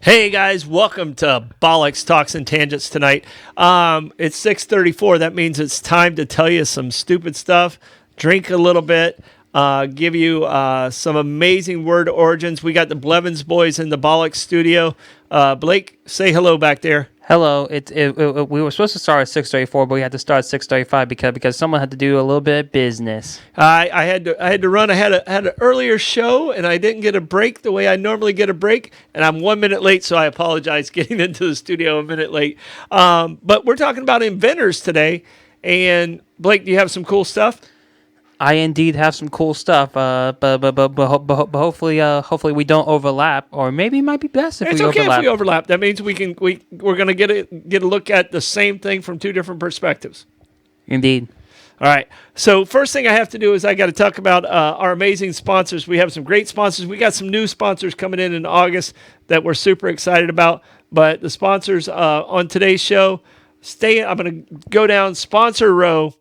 Hey guys, welcome to Bollox Talks and Tangents tonight. It's 6:34. That means it's time to tell you some stupid stuff, drink a little bit, give you some amazing word origins. We got the Blevins boys in the Bollox studio. Blake, say hello back there. Hello. We were supposed to start at 6:34, but we had to start at 6:35 because someone had to do a little bit of business. I had to run. I had an earlier show, and I didn't get a break the way I normally get a break, and I'm 1 minute late, so I apologize getting into the studio a minute late. But we're talking about inventors today, and Blake, do you have some cool stuff? I indeed have some cool stuff, but hopefully we don't overlap, or maybe it might be best if It's we okay overlap. if we overlap. That means we're gonna get a look at the same thing from two different perspectives. Indeed. All right. So first thing I have to do is I got to talk about our amazing sponsors. We have some great sponsors. We got some new sponsors coming in August that we're super excited about. But the sponsors on today's show, I'm going to go down sponsor row,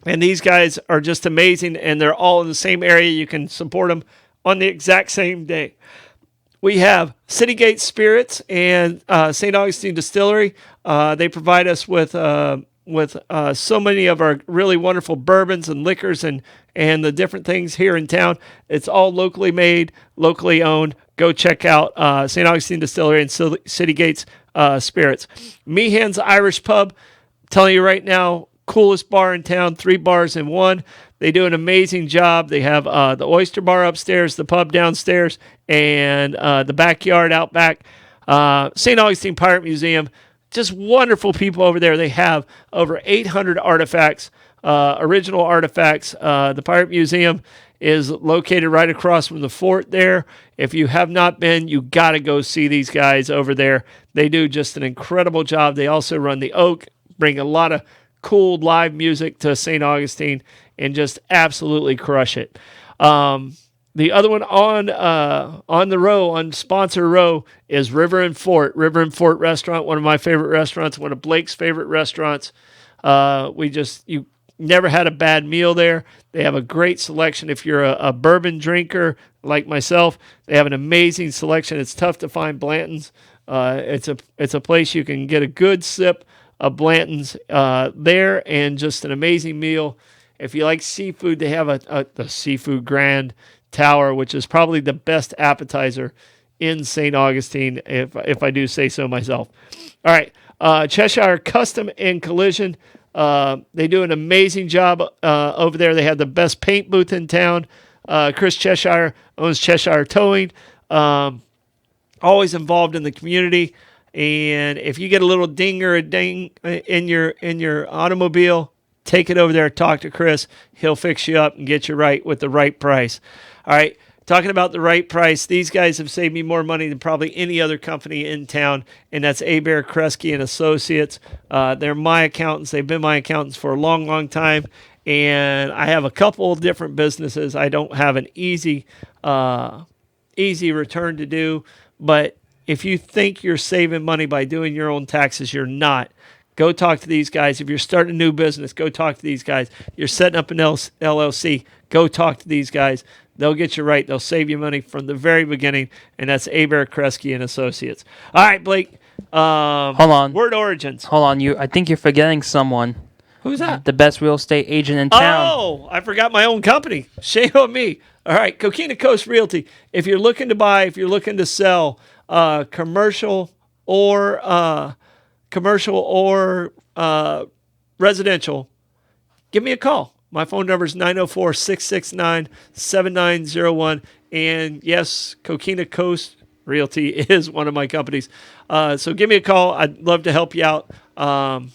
and these guys are just amazing, and they're all in the same area. You can support them on the exact same day. We have Citygate Spirits and St. Augustine Distillery. They provide us with so many of our really wonderful bourbons and liquors and the different things here in town. It's all locally made, locally owned. Go check out St. Augustine Distillery and Citygates Spirits. Meehan's Irish Pub. I'm telling you right now, coolest bar in town, 3 bars in one. They do an amazing job. They have the oyster bar upstairs, the pub downstairs, and the backyard out back. St. Augustine Pirate Museum. Just wonderful people over there. They have over 800 artifacts, original artifacts. The Pirate Museum is located right across from the fort there. If you have not been, you got to go see these guys over there. They do just an incredible job. They also run the Oak, bring a lot of cool live music to St. Augustine, and just absolutely crush it. The other one on the row, on sponsor row, is River and Fort. River and Fort Restaurant, one of my favorite restaurants, one of Blake's favorite restaurants. You never had a bad meal there. They have a great selection. If you're a bourbon drinker like myself, they have an amazing selection. It's tough to find Blanton's. It's a place you can get a good sip of Blanton's there, and just an amazing meal. If you like seafood, they have the Seafood Grand Tower, which is probably the best appetizer in St. Augustine, if I do say so myself. All right, Chesire Custom and Collision. They do an amazing job over there. They have the best paint booth in town. Chris Chesire owns Chesire Towing. Always involved in the community. And if you get a little ding or a ding in your automobile, take it over there, talk to Chris. He'll fix you up and get you right with the right price. All right, talking about the right price, these guys have saved me more money than probably any other company in town, and that's Abare, Kresge, and Associates. They're my accountants. They've been my accountants for a long, long time, and I have a couple of different businesses. I don't have an easy return to do, but if you think you're saving money by doing your own taxes, you're not. Go talk to these guys. If you're starting a new business, go talk to these guys. You're setting up an LLC, go talk to these guys. They'll get you right. They'll save you money from the very beginning, and that's Abare, Kresge, and Associates. All right, Blake. Hold on. Word origins. Hold on. I think you're forgetting someone. Who's that? The best real estate agent in town. Oh, I forgot my own company. Shame on me. All right, Coquina Coast Realty. If you're looking to buy, if you're looking to sell, commercial or residential, give me a call. My phone number is 904-669-7901. And yes, Coquina Coast Realty is one of my companies. So give me a call. I'd love to help you out. I've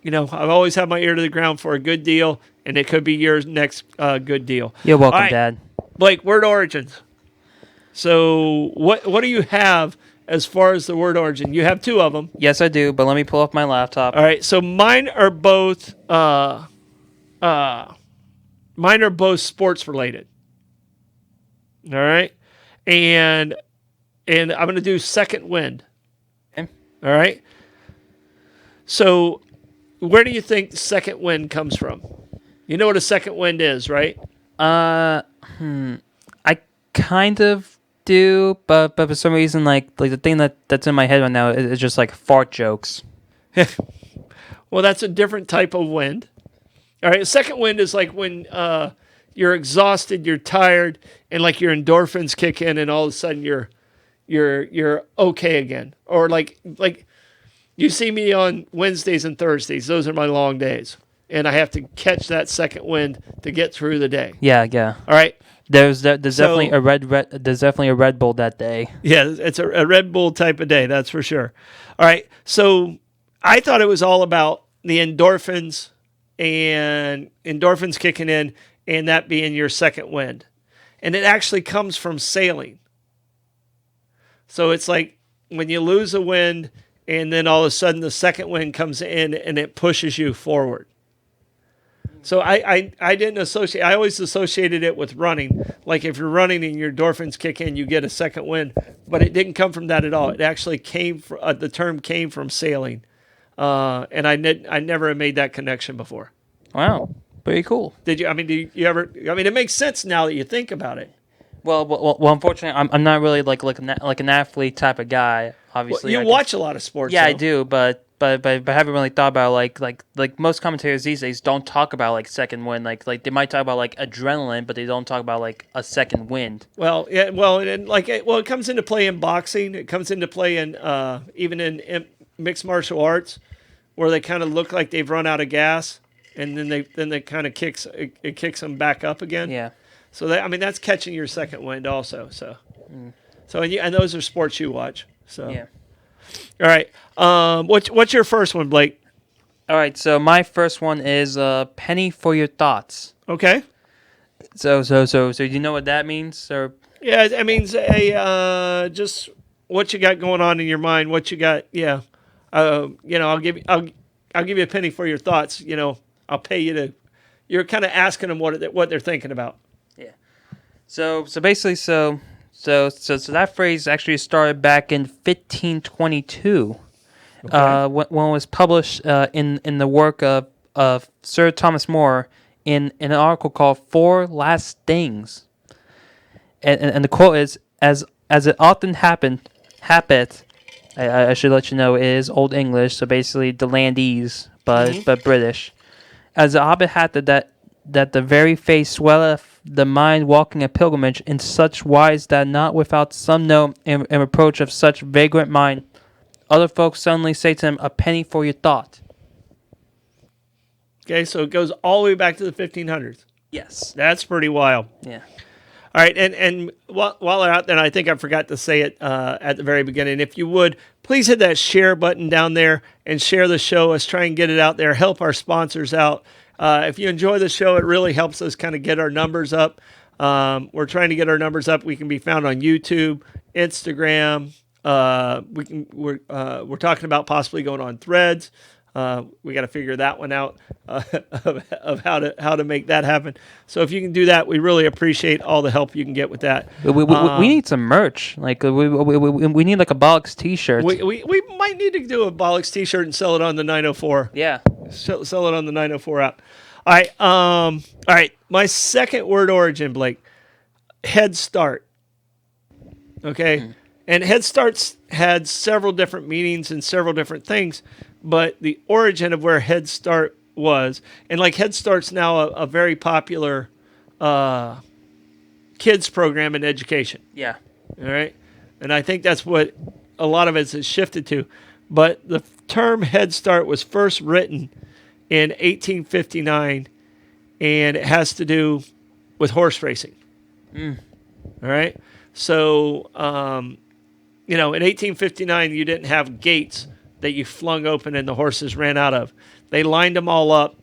always had my ear to the ground for a good deal, and it could be your next good deal. You're welcome, All right, Dad. Blake, word origins. So what do you have as far as the word origin? You have 2 of them. Yes, I do, but let me pull up my laptop. All right, so mine are both sports related. All right, and I'm going to do second wind. Okay. All right. So, where do you think the second wind comes from? You know what a second wind is, right? I kind of do, but for some reason, like the thing that's in my head right now is just like fart jokes. Well, that's a different type of wind. All right, second wind is like when you're exhausted, you're tired, and like your endorphins kick in, and all of a sudden you're okay again. Or like you see me on Wednesdays and Thursdays; those are my long days, and I have to catch that second wind to get through the day. Yeah. All right. There's definitely there's definitely a Red Bull that day. Yeah, it's a Red Bull type of day, that's for sure. All right, so I thought it was all about the endorphins and endorphins kicking in and that being your second wind. And it actually comes from sailing. So it's like when you lose a wind and then all of a sudden the second wind comes in and it pushes you forward. So I didn't associate, I always associated it with running. Like if you're running and your endorphins kick in, you get a second wind. But it didn't come from that at all. It actually came from, the term came from sailing. And I never made that connection before. Wow, pretty cool. Did you? I mean, do you ever? I mean, it makes sense now that you think about it. Well, unfortunately, I'm not really like an athlete type of guy. Obviously, well, you watch a lot of sports. Yeah, though. I do, but I haven't really thought about like most commentators these days don't talk about like second wind. Like they might talk about like adrenaline, but they don't talk about like a second wind. Well, yeah, well, and like it comes into play in boxing. It comes into play in even in mixed martial arts, where they kind of look like they've run out of gas, and then they kind of kicks them back up again. Yeah. So that's catching your second wind also. So, and those are sports you watch. So yeah. All right. What's your first one, Blake? All right. So my first one is penny for your thoughts. Okay. So you know what that means, or? Yeah, it means just what you got going on in your mind. What you got? Yeah. I'll give you a penny for your thoughts. I'll pay you to. You're kind of asking them what they're thinking about. Yeah. So basically, so that phrase actually started back in 1522, Okay. when it was published in the work of Sir Thomas More in an article called Four Last Things, and the quote is as it often happeth. I should let you know it is Old English, so basically the landese, but British. As the hobbit hath that the very face swelleth the mind walking a pilgrimage in such wise that not without some note and reproach of such vagrant mind, other folks suddenly say to him, a penny for your thought. Okay, so it goes all the way back to the 1500s. Yes. That's pretty wild. Yeah. All right, and while they're out there, I think I forgot to say it at the very beginning. If you would, please hit that share button down there and share the show. Let's try and get it out there. Help our sponsors out. If you enjoy the show, it really helps us kind of get our numbers up. We're trying to get our numbers up. We can be found on YouTube, Instagram. We're talking about possibly going on Threads. We got to figure that one out of how to make that happen. So if you can do that, we really appreciate all the help you can get with that. We need some merch. Like we need like a Bollox T-shirt. We might need to do a Bollox T-shirt and sell it on the 904. Yeah. Sell it on the 904 app. All right. All right. My second word origin, Blake. Head Start. Okay. And Head Start's had several different meanings and several different things, but the origin of where Head Start was, and like Head Start's now a very popular kids program in education. Yeah. All right. And I think that's what a lot of it has shifted to. But the term Head Start was first written in 1859, and it has to do with horse racing. All right. So, in 1859, you didn't have gates that you flung open and the horses ran out of. They lined them all up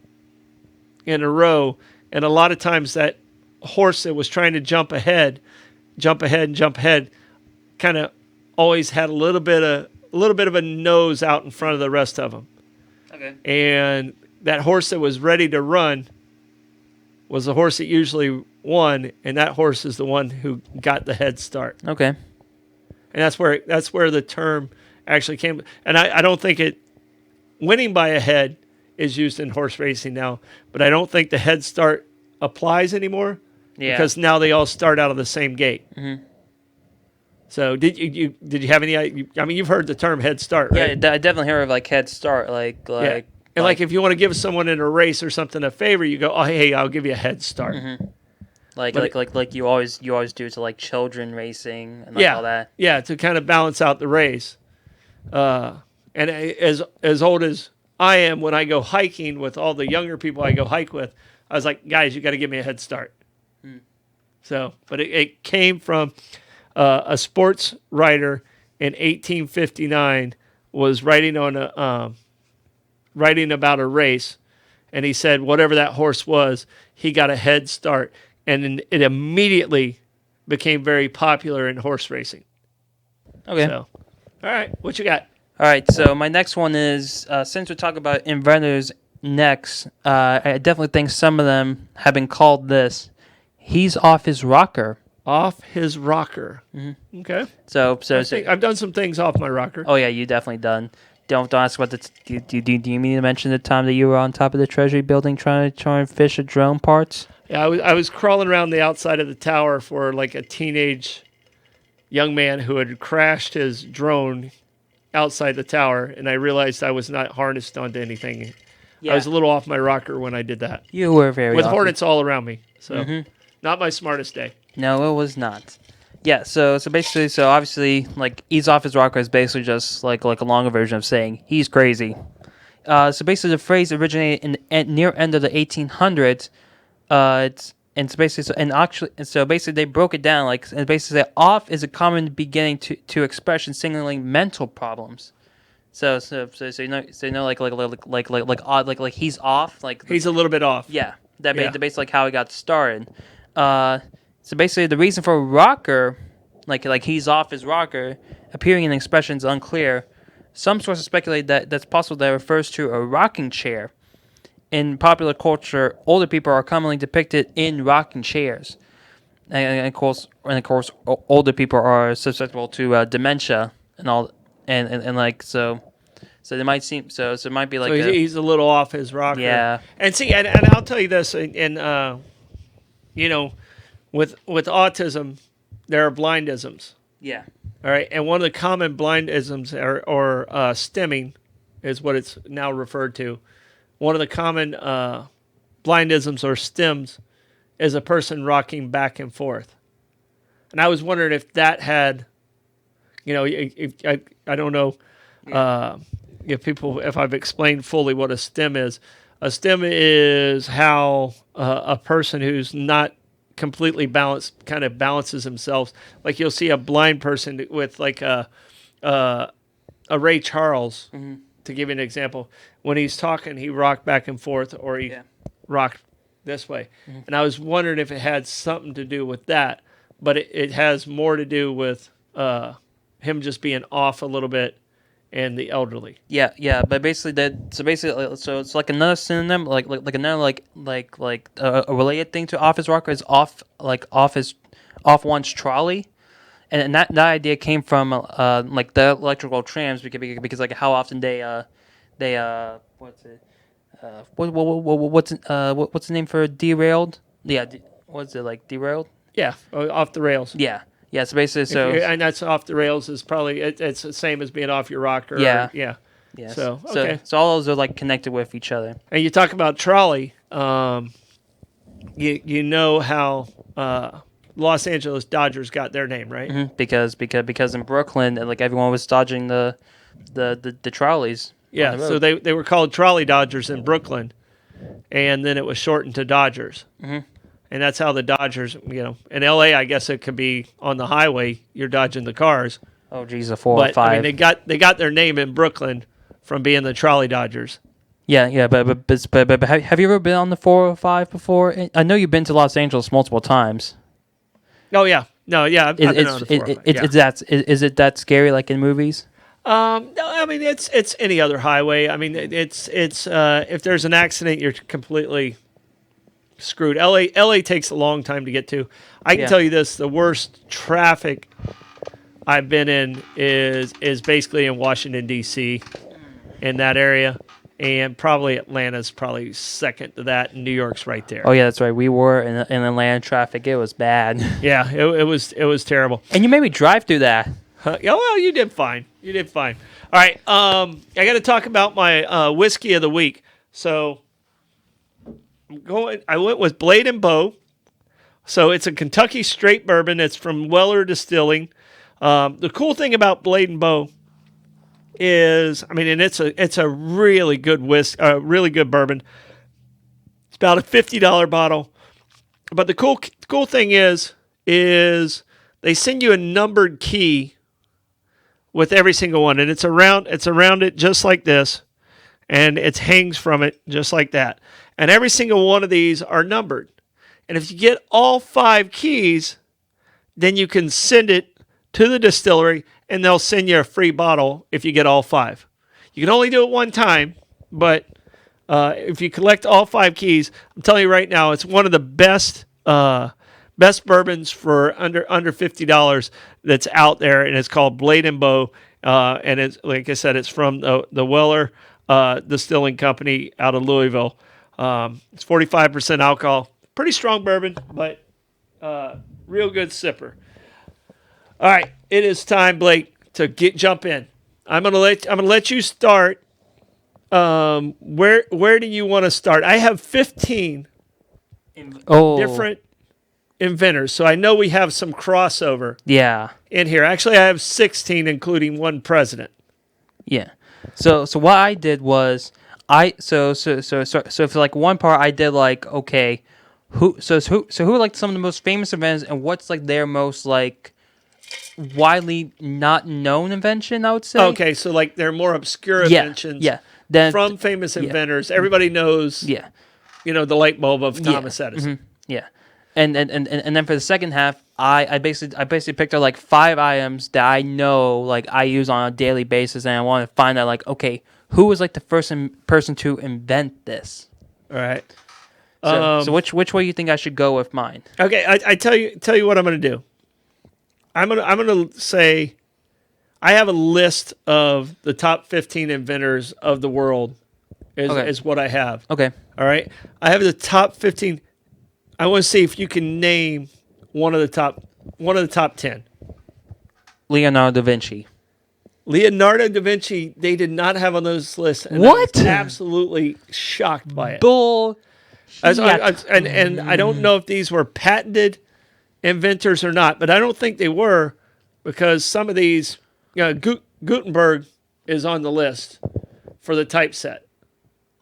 in a row, and a lot of times that horse that was trying to jump ahead, kind of always had a little bit of a nose out in front of the rest of them. Okay. And that horse that was ready to run was the horse that usually won, and that horse is the one who got the head start. Okay. And that's where the term actually came. And I don't think winning by a head is used in horse racing now, but I don't think the head start applies anymore. Yeah. Because now they all start out of the same gate. Mm-hmm. So did you have any? I mean, you've heard the term head start, Yeah, right? I definitely hear of like head start, Yeah. And like if you want to give someone in a race or something a favor, you go, oh hey, I'll give you a head start. like you always do to like children racing and like Yeah, all that. yeah, to kind of balance out the race. And as old as I am, when I go hiking with all the younger people I go hike with, I was like, guys, you got to give me a head start. So, but it came from a sports writer in 1859 was writing on writing about a race, and he said whatever that horse was, he got a head start, and it immediately became very popular in horse racing. Okay. So, all right, what you got? All right, so my next one is since we're talking about inventors next, I definitely think some of them have been called this. He's off his rocker. Off his rocker. Mm-hmm. Okay. So I've done some things off my rocker. Oh yeah, you definitely done. Don't ask what the. Do you mean to mention the time that you were on top of the Treasury building trying and fish a drone parts? Yeah, I was crawling around the outside of the tower for like a teenage young man who had crashed his drone outside the tower, and I realized I was not harnessed onto anything. Yeah. I was a little off my rocker when I did that. You were very with off. hornets all around me. So not my smartest day. No, it was not. Yeah, so obviously, like, ease off his rocker is basically just like a longer version of saying he's crazy. So basically, the phrase originated in the near end of the 1800s. So basically they broke it down like, and basically say off is a common beginning to expression signaling mental problems. So you know like odd like he's off like he's a little bit off. Yeah, that's basically like how he got started. So basically, the reason for rocker, like he's off his rocker, appearing in expressions unclear. Some sources speculate that that's possible that it refers to a rocking chair. In popular culture, older people are commonly depicted in rocking chairs, and of course, older people are susceptible to dementia and all, and like so they might seem so it might be like he's a little off his rocker. Yeah, and see, and I'll tell you this, and you know. With autism, there are blindisms. Yeah. All right, and one of the common blindisms or stimming is what it's now referred to. One of the common blindisms or stims is a person rocking back and forth. And I was wondering if that had, I don't know if I've explained fully what a stim is. A stim is how a person who's not completely balanced kind of balances themselves. Like you'll see a blind person with like a Ray Charles, to give you an example. When he's talking, he rocked back and forth, or he rocked this way. And I was wondering if it had something to do with that, but it has more to do with him just being off a little bit and the elderly. Yeah, but basically so it's like another synonym, like another like a related thing to off his rocker is off one's trolley, and that idea came from like the electrical trams because like how often they what's the name for derailed? Yeah, what's it like derailed? Yeah, off the rails. Yeah, so basically, and that's off the rails is probably it's the same as being off your rocker. Yeah. Yeah. So all those are like connected with each other. And you talk about trolley. You know how Los Angeles Dodgers got their name, right? Mm-hmm. Because in Brooklyn, like everyone was dodging the trolleys. Yeah, so they were called trolley Dodgers in Brooklyn, and then it was shortened to Dodgers. Mm-hmm. And that's how the Dodgers, in L.A., I guess it could be on the highway. You're dodging the cars. Oh, geez, a 405. I mean, they got their name in Brooklyn from being the trolley Dodgers. Yeah, but have you ever been on the 405 before? I know you've been to Los Angeles multiple times. Oh yeah, no, yeah, I've been on the 405. Is it that scary like in movies? No, I mean it's any other highway. I mean it's if there's an accident, you're completely screwed. LA takes a long time to get to. I can tell you this: the worst traffic I've been in is basically in Washington D.C. in that area, and probably Atlanta's probably second to that, and New York's right there. Oh yeah, that's right. We were in Atlanta traffic. It was bad. Yeah, it was terrible. And you made me drive through that. Yeah, well, you did fine. You did fine. All right, I got to talk about my whiskey of the week. So I went with Blade and Bow. So it's a Kentucky straight bourbon. It's from Weller Distilling. The cool thing about Blade and Bow is, I mean, and it's a really good really good bourbon. It's about a $50 bottle. But the cool thing is they send you a numbered key with every single one, and it's around it just like this, and it hangs from it just like that. And every single one of these are numbered. And if you get all 5 keys, then you can send it to the distillery, and they'll send you a free bottle if you get all 5. You can only do it one time, but if you collect all 5 keys, I'm telling you right now, it's one of the best bourbons for under $50 that's out there, and it's called Blade and Bow. And it's, like I said, it's from the Weller Distilling Company out of Louisville. It's 45% alcohol. Pretty strong bourbon, but real good sipper. All right, it is time, Blake, to jump in. I'm gonna let you start. Where do you want to start? I have 15 different inventors, so I know we have some crossover. Yeah. In here, actually, I have 16, including one president. Yeah. So what I did was so for like one part I did like, okay, who are like some of the most famous inventors, and what's like their most like widely not known invention, I would say. Okay, so like they're more obscure inventions. Yeah. Then from famous inventors. Everybody knows. Yeah. You know, the light bulb of Thomas Edison. Mm-hmm. Yeah. And then for the second half, I basically picked out like 5 items that I know like I use on a daily basis, and I want to find out like, okay, who was like the first person to invent this? All right. So which way do you think I should go with mine? Okay, I tell you what I'm going to do. I'm gonna say I have a list of the top 15 inventors of the world. Is what I have. Okay. All right. I have the top 15. I want to see if you can name one of the top 10. Leonardo da Vinci. Leonardo da Vinci, they did not have on those lists. And What? I was absolutely shocked by it. Bull. And I don't know if these were patented inventors or not, but I don't think they were, because some of these, Gutenberg is on the list for the typeset.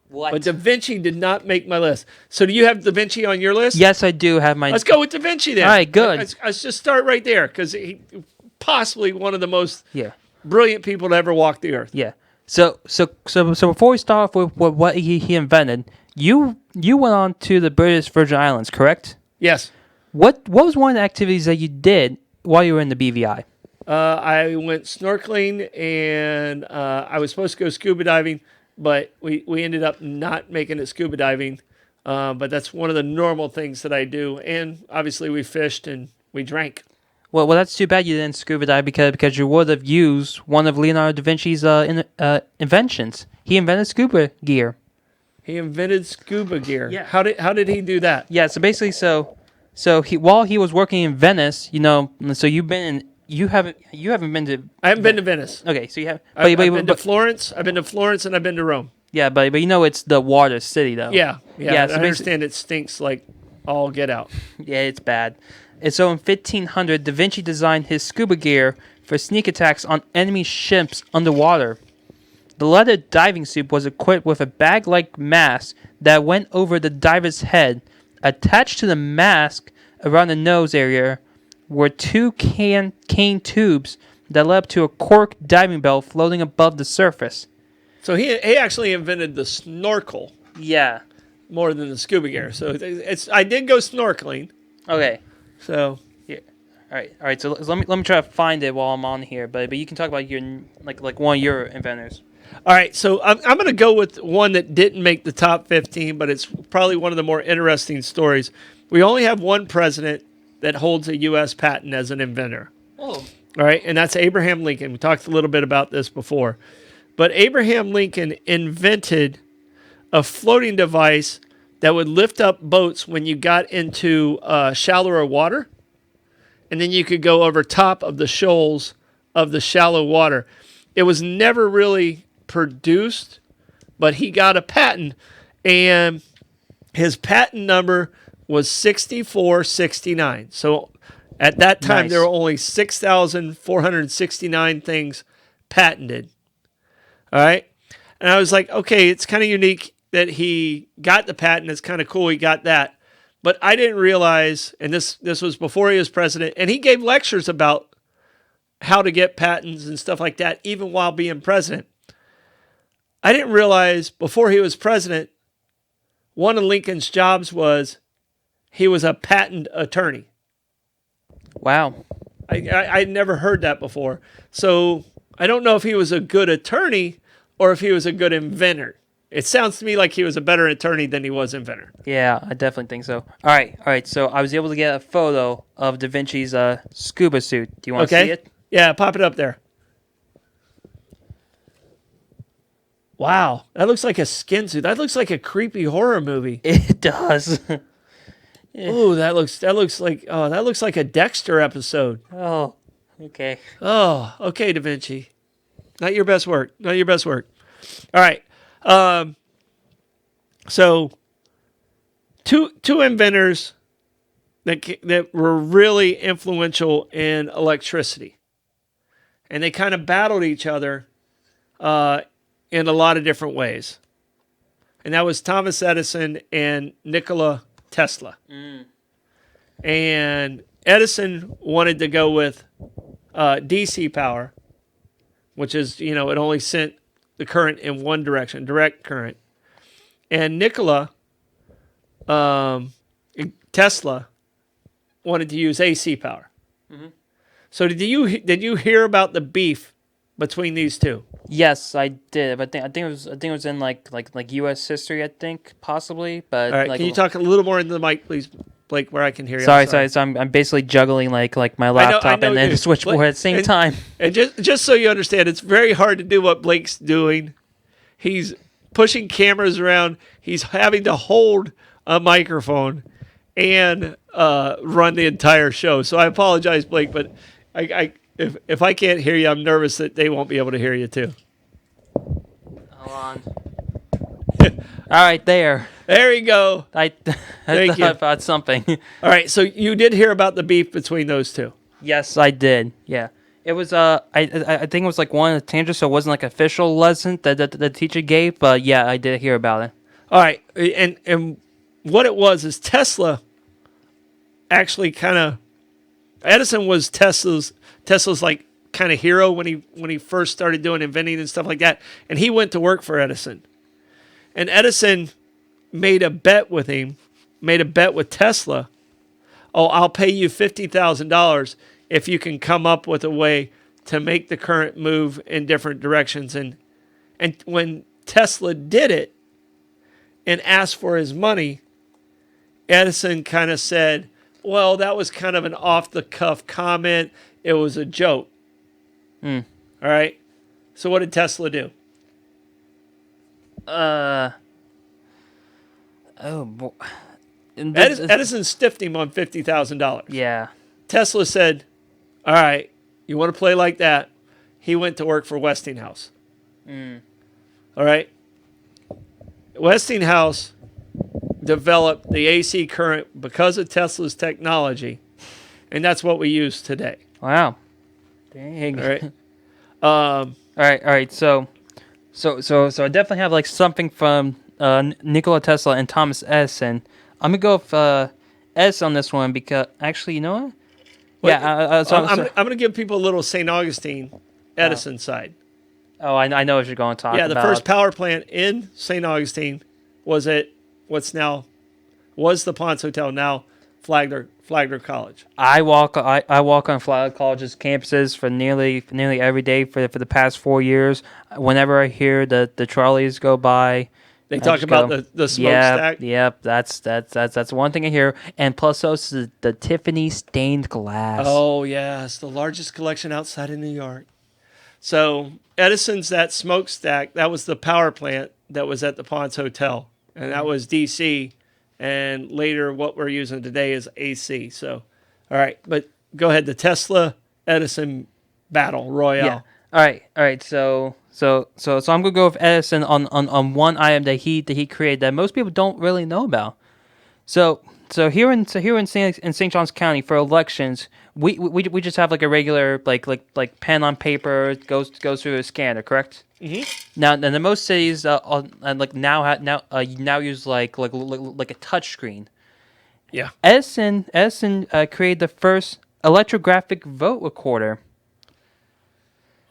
What? But Da Vinci did not make my list. So do you have Da Vinci on your list? Yes, I do have my. Let's go with Da Vinci then. All right, good. Let's just start right there, because he possibly one of the most Yeah. brilliant people to ever walk the earth. Yeah. So before we start off with what he invented, you went on to the British Virgin Islands, correct? Yes. What was one of the activities that you did while you were in the BVI? I went snorkeling, and I was supposed to go scuba diving, but we ended up not making it scuba diving. But that's one of the normal things that I do. And obviously we fished and we drank. Well, that's too bad you didn't scuba dive because you would have used one of Leonardo da Vinci's inventions. He invented scuba gear. He invented scuba gear. Yeah. How did he do that? Yeah. So basically, while he was working in Venice, so you haven't been to. I haven't been to Venice. Okay, so you have. I've been to Florence. I've been to Florence, and I've been to Rome. Yeah, but it's the water city though. Yeah. So I understand it stinks like all get out. Yeah, it's bad. And so in 1500, Da Vinci designed his scuba gear for sneak attacks on enemy ships underwater. The leather diving suit was equipped with a bag-like mask that went over the diver's head. Attached to the mask around the nose area were 2 cane tubes that led up to a cork diving bell floating above the surface. So he actually invented the snorkel. Yeah. More than the scuba gear. So I did go snorkeling. Okay. So yeah. All right. So let me try to find it while I'm on here. But you can talk about your like one of your inventors. All right. So I'm going to go with one that didn't make the top 15, but it's probably one of the more interesting stories. We only have one president that holds a U.S. patent as an inventor. Oh. All right, and that's Abraham Lincoln. We talked a little bit about this before. But Abraham Lincoln invented a floating device that would lift up boats when you got into shallower water, and then you could go over top of the shoals of the shallow water. It was never really produced, but he got a patent, and his patent number was 6469. So at that time, there were only 6,469 things patented. All right. And I was like, okay, it's kind of unique that he got the patent. It's kind of cool he got that. But I didn't realize, and this was before he was president, and he gave lectures about how to get patents and stuff like that, even while being president. I didn't realize before he was president, one of Lincoln's jobs was he was a patent attorney. Wow. I'd never heard that before. So I don't know if he was a good attorney or if he was a good inventor. It sounds to me like he was a better attorney than he was inventor. Yeah, I definitely think so. All right. So I was able to get a photo of Da Vinci's scuba suit. Do you want to see it? Yeah, pop it up there. Wow, that looks like a skin suit. That looks like a creepy horror movie. It does. Ooh, that looks like a Dexter episode. Oh, okay. Oh, okay, Da Vinci. Not your best work. All right. So two inventors that were really influential in electricity, and they kind of battled each other in a lot of different ways. And that was Thomas Edison and Nikola Tesla. And Edison wanted to go with DC power, which is, it only sent the current in one direction, direct current. And Nikola, Tesla, wanted to use AC power. Mm-hmm. So did you hear about the beef between these two? Yes, I did. But I think it was in like U.S. history. I think possibly. But all right, can you talk a little more into the mic, please, Blake, where I can hear you? Sorry. So I'm basically juggling like my laptop and then the switchboard at the same time. And just so you understand, it's very hard to do what Blake's doing. He's pushing cameras around. He's having to hold a microphone and run the entire show. So I apologize, Blake, but if I can't hear you, I'm nervous that they won't be able to hear you too. Hold on. All right, there. There you go. I thought something. All right, so you did hear about the beef between those two. Yes, I did. Yeah. It was I think it was like one of the tangents, so it wasn't like an official lesson that the teacher gave, but yeah, I did hear about it. All right, and what it was is Tesla actually Edison was Tesla's like kind of hero when he first started doing inventing and stuff like that, and he went to work for Edison. And Edison made a bet with Tesla. Oh, I'll pay you $50,000 if you can come up with a way to make the current move in different directions. And when Tesla did it and asked for his money, Edison kind of said, well, that was kind of an off-the-cuff comment. It was a joke. All right? So what did Tesla do? Edison stiffed him on $50,000. Yeah. Tesla said, all right, you want to play like that? He went to work for Westinghouse. All right? Westinghouse developed the AC current because of Tesla's technology, and that's what we use today. Wow. Dang. All right. All right. So I definitely have like something from Nikola Tesla and Thomas Edison. I'm gonna go with Edison on this one because actually, you know what? I'm going to give people a little St. Augustine Edison side. Oh, I know what you're going to talk about. Yeah, the first power plant in St. Augustine was at was the Ponce Hotel, now Flagler College. I walk on Flagler College's campuses for nearly every day for the past 4 years. Whenever I hear the trolleys go by, they talk about the smokestack. Yep, that's one thing I hear. And plus also the Tiffany stained glass. Oh yeah, it's the largest collection outside of New York. So Edison's that smokestack, that was the power plant that was at the Ponce Hotel, and that was DC. And later, what we're using today is AC. So, all right, but go ahead. The Tesla Edison battle royale. Yeah. All right. So I'm gonna go with Edison on one item that he created that most people don't really know about. So here in St. Johns County for elections, we just have like a regular like pen on paper goes through a scanner, correct? Mm-hmm. Now, and the most cities like now use like a touch screen. Yeah. Edison created the first electrographic vote recorder.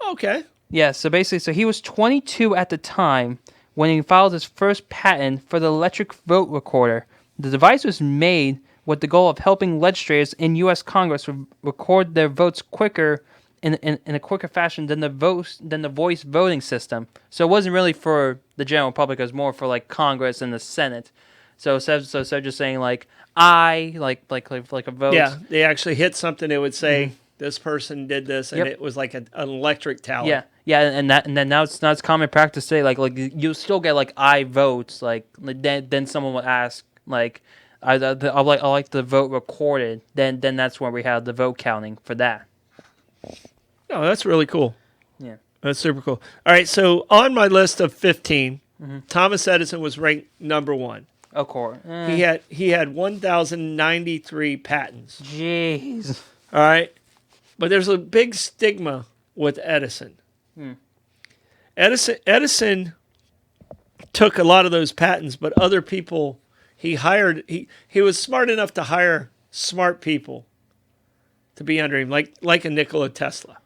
Okay. Yeah, so basically, he was 22 at the time when he filed his first patent for the electric vote recorder. The device was made with the goal of helping legislators in U.S. Congress record their votes quicker in a quicker fashion than the voice voting system. So it wasn't really for the general public; it was more for like Congress and the Senate. So instead of just saying like I like a vote. Yeah, they actually hit something. It would say this person did this, and Yep. it was like an electric tally. Yeah, and then now it's common practice today. Like you still get like I votes. Like then someone would ask like I like the vote recorded. Then that's when we have the vote counting for that. Oh, that's really cool. Yeah. That's super cool. All right, so on my list of 15, Thomas Edison was ranked number 1. Of course. He had 1,093 patents. Jeez. All right, but there's a big stigma with Edison. Edison took a lot of those patents, but other people he hired. He was smart enough to hire smart people to be under him, like a Nikola Tesla.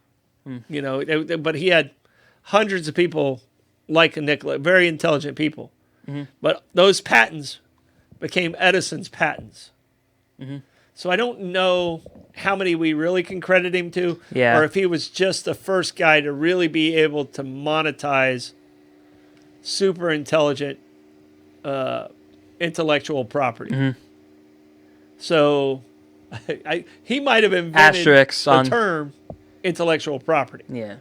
You know, but he had hundreds of people like a Nikola, very intelligent people. But those patents became Edison's patents. So I don't know how many we really can credit him to, Yeah. or if he was just the first guy to really be able to monetize super intelligent intellectual property. So he might have invented Asterisks the on term intellectual property. Yeah.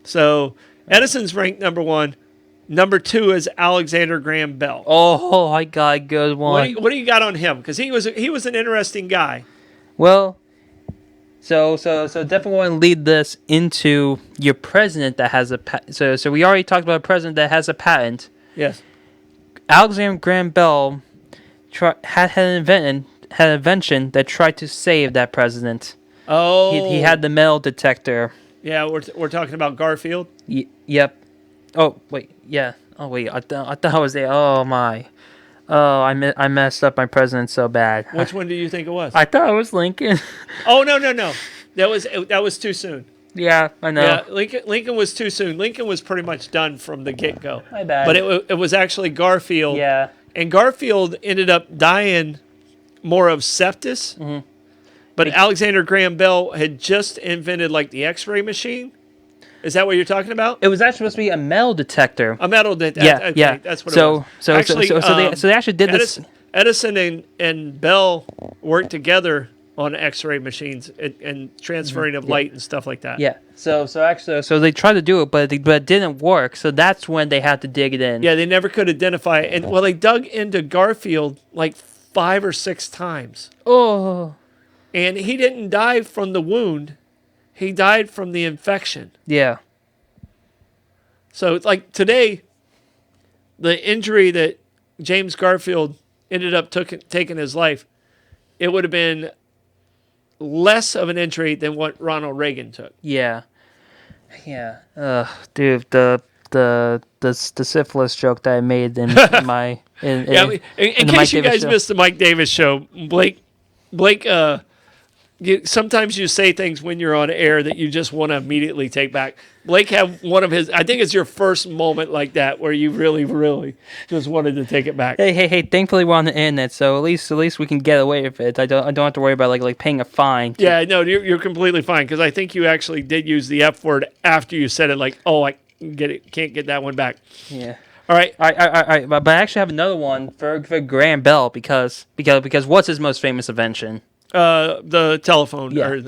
So Edison's ranked number 1. Number 2 is Alexander Graham Bell. Oh, I got a good one. What do you got on him? Because he was an interesting guy. Well, so definitely want to lead this into your president that has a so we already talked about a president that has a patent. Yes. Alexander Graham Bell had an invention that tried to save that president. Oh. He had the metal detector. Yeah, we're talking about Garfield. Yep. Oh wait, yeah. Oh wait, I thought I was there. Oh my. Oh, I messed up my president so bad. Which one do you think it was? I thought it was Lincoln. Oh no. That was too soon. Yeah, I know. Yeah, Lincoln was too soon. Lincoln was pretty much done from the get-go. My bad. But it was actually Garfield. Yeah. And Garfield ended up dying more of sepsis. But Alexander Graham Bell had just invented like the X-ray machine. Is that what you're talking about? It was actually supposed to be a metal detector. A metal detector. Yeah, yeah. That's what it was. So they actually did this. Edison and Bell worked together on X-ray machines and transferring of light and stuff like that. Yeah. So they tried to do it, but it didn't work. So that's when they had to dig it in. Yeah, they never could identify it. And well, they dug into Garfield like 5 or 6 times. Oh. And he didn't die from the wound. He died from the infection. Yeah. So it's like today, the injury that James Garfield ended up taking his life, it would have been less of an injury than what Ronald Reagan took. Yeah. Yeah. Dude, the syphilis joke that I made in my in case you guys missed the Mike Davis show, Blake sometimes you say things when you're on air that you just want to immediately take back. Blake had one of his, I think it's your first moment like that where you really, really just wanted to take it back. Hey, thankfully we're on the internet, so at least we can get away with it. I don't have to worry about like paying a fine. Yeah, no, you're completely fine because I think you actually did use the F word after you said it like, oh, I can't get that one back. Yeah. All right. But I actually have another one for Graham Bell because what's his most famous invention? The telephone. Yeah.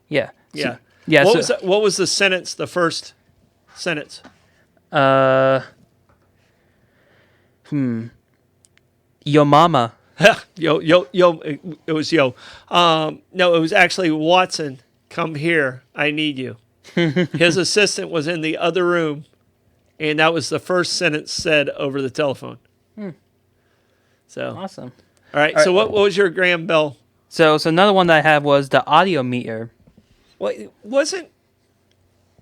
Yeah. Yeah. Yeah. What was the sentence? The first sentence. Your mama. Yo. It was yo. No, it was actually Watson. Come here. I need you. His assistant was in the other room, and that was the first sentence said over the telephone. So Awesome. All right. So what was your Graham Bell? So another one that I had was the audio meter. Well, it wasn't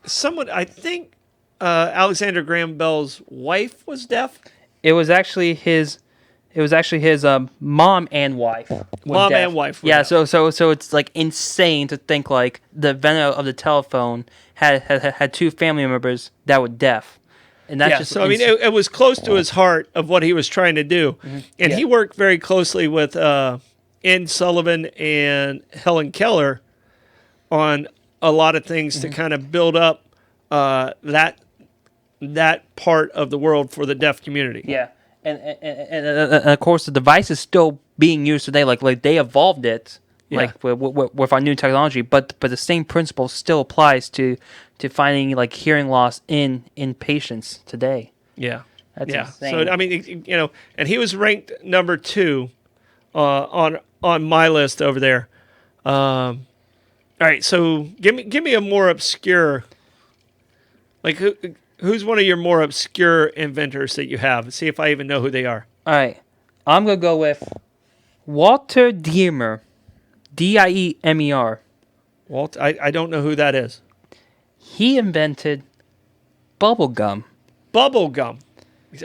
someone? I think Alexander Graham Bell's wife was deaf. It was actually his. It was actually his mom and wife. Mom and wife. Were Yeah. deaf. So it's like insane to think like the inventor of the telephone had two family members that were deaf, and that's just. So I mean, it was close to his heart of what he was trying to do, and he worked very closely with Ann Sullivan and Helen Keller on a lot of things to kind of build up that part of the world for the deaf community. Yeah. And of course, the device is still being used today. Like they evolved it, like with our new technology. But the same principle still applies to finding like hearing loss in patients today. Yeah, That's insane. So I mean, and he was ranked number 2 on my list over there. All right, so give me a more obscure, like who's one of your more obscure inventors that you have? See if I even know who they are. All right, I'm gonna go with Walter Diemer, Diemer. Walt, I don't know who that is. He invented bubble gum. Bubble gum.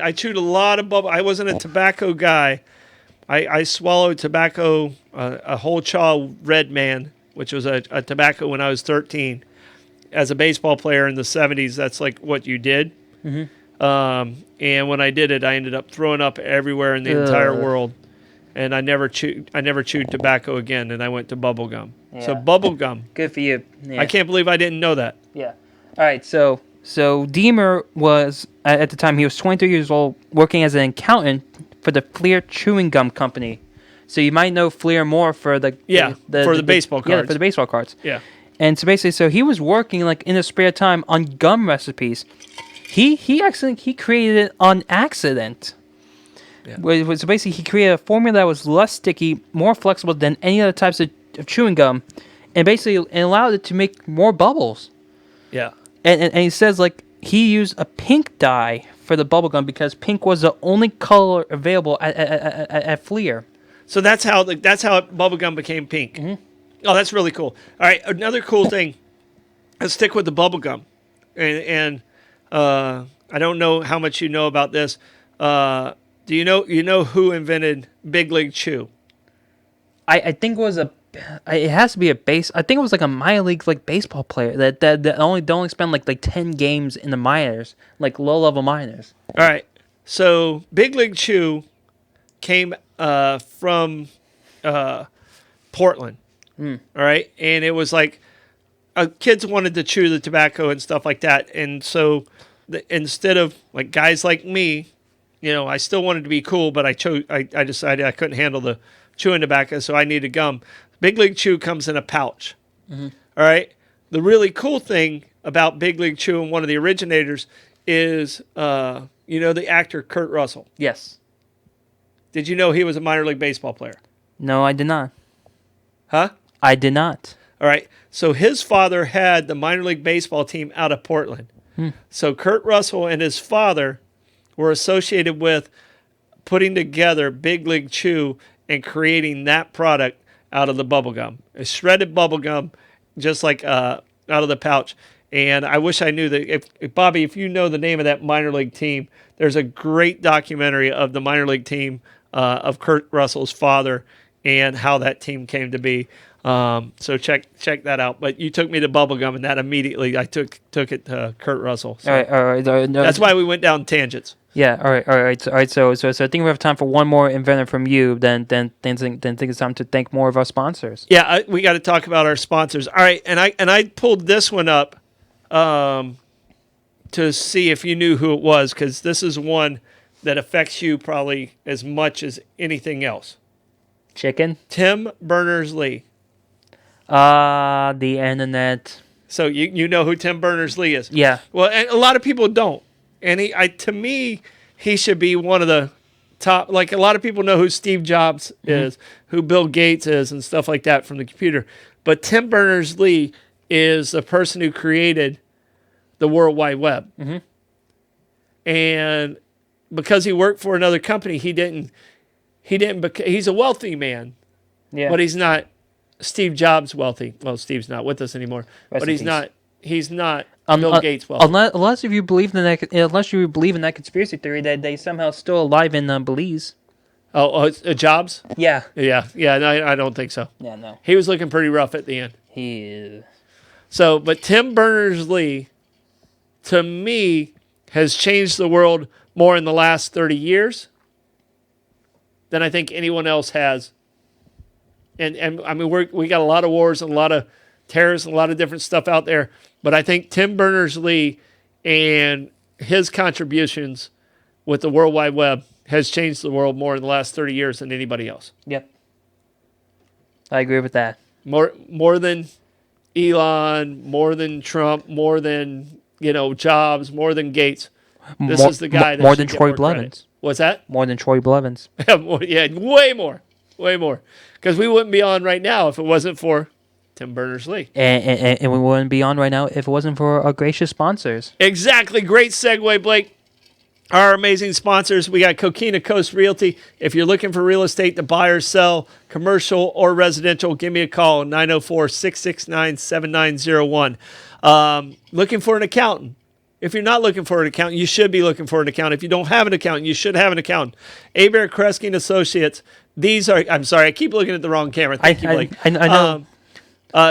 I chewed a lot of bubble. I wasn't a tobacco guy. I swallowed tobacco, a whole chaw Red Man, which was a tobacco when I was 13. As a baseball player in the 70s, that's like what you did. And when I did it, I ended up throwing up everywhere in the entire world. And I never chewed tobacco again, and I went to bubble gum. Yeah. So bubble gum. Good for you. Yeah. I can't believe I didn't know that. Yeah. All right. So Diemer was at the time he was 23 years old, working as an accountant for the Fleer chewing gum company. So you might know Fleer more for the baseball cards. Yeah, for the baseball cards. Yeah. And so basically, so he was working like in his spare time on gum recipes. He created it on accident. Yeah. So basically, he created a formula that was less sticky, more flexible than any other types of chewing gum, and basically it allowed it to make more bubbles. Yeah. And he says like he used a pink dye for the bubble gum because pink was the only color available at Fleer. So that's how bubblegum became pink. Oh, that's really cool. All right, another cool thing. Let's stick with the bubblegum. And I don't know how much you know about this. Do you know who invented Big League Chew? I think it was it has to be a base. I think it was like a minor league like baseball player that only spent like 10 games in the minors, like low level minors. All right. So Big League Chew came from Portland. All right, and it was like kids wanted to chew the tobacco and stuff like that, and so instead of like guys like me, I still wanted to be cool, but I decided I couldn't handle the chewing tobacco, so I needed gum. Big League Chew comes in a pouch. All right. The really cool thing about Big League Chew and one of the originators is, the actor Kurt Russell. Yes. Did you know he was a minor league baseball player? No, I did not. Huh? I did not. All right. So his father had the minor league baseball team out of Portland. So Kurt Russell and his father were associated with putting together Big League Chew and creating that product out of the bubble gum. A shredded bubble gum, just like out of the pouch. And I wish I knew that. If Bobby, if you know the name of that minor league team, there's a great documentary of the minor league team of Kurt Russell's father and how that team came to be. So check that out. But you took me to bubblegum, and that immediately I took it to Kurt Russell. So All right. No, that's why we went down tangents. Yeah. All right. So I think we have time for one more inventor from you. Then think it's time to thank more of our sponsors. Yeah, we got to talk about our sponsors. All right, and I pulled this one up to see if you knew who it was, because this is one that affects you probably as much as anything else. Chicken. Tim Berners-Lee. The internet. So you know who Tim Berners-Lee is. Yeah. Well, and a lot of people don't. And to me, he should be one of the top. Like, a lot of people know who Steve Jobs is, who Bill Gates is, and stuff like that from the computer. But Tim Berners-Lee is the person who created the World Wide Web. And because he worked for another company, he's a wealthy man, but he's not Steve Jobs wealthy. Well, Steve's not with us anymore, but he's not Bill Gates wealthy. Unless you believe in that conspiracy theory that they somehow still alive in Belize. Jobs? Yeah. Yeah. No, I don't think so. Yeah, no. He was looking pretty rough at the end. He is. So, but Tim Berners-Lee, to me, has changed the world more in the last 30 years than I think anyone else has. And I mean, we got a lot of wars and a lot of terrorists and a lot of different stuff out there. But I think Tim Berners-Lee and his contributions with the World Wide Web has changed the world more in the last 30 years than anybody else. Yep. I agree with that. More than Elon, more than Trump, more than Jobs, more than Gates. This is the guy that more should than get Troy more credit. Blevins. What's that? More than Troy Blevins. Yeah, way more. Because we wouldn't be on right now if it wasn't for Tim Berners-Lee. And we wouldn't be on right now if it wasn't for our gracious sponsors. Exactly. Great segue, Blake. Our amazing sponsors, we got Coquina Coast Realty. If you're looking for real estate to buy or sell, commercial or residential, give me a call, 904-669-7901. Looking for an accountant. If you're not looking for an accountant, you should be looking for an accountant. If you don't have an accountant, you should have an accountant. Abare, Kresge and Associates. I'm sorry, I keep looking at the wrong camera. Thank you, Blake. I know.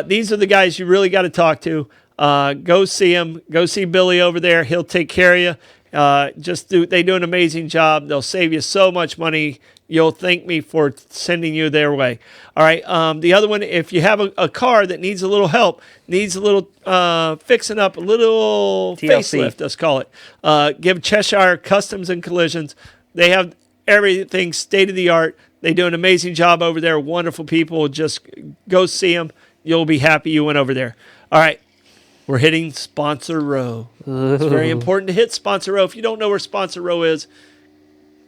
These are the guys you really got to talk to. Go see them. Go see Billy over there. He'll take care of you. They do an amazing job. They'll save you so much money. You'll thank me for sending you their way. All right. The other one, if you have a car that needs a little help, needs a little fixing up, a little TLC. facelift, let's call it. Give Chesire Customs and Collisions. They have everything state of the art. They do an amazing job over there. Wonderful people. Just go see them. You'll be happy you went over there. All right. We're hitting Sponsor Row. It's very important to hit Sponsor Row. If you don't know where Sponsor Row is,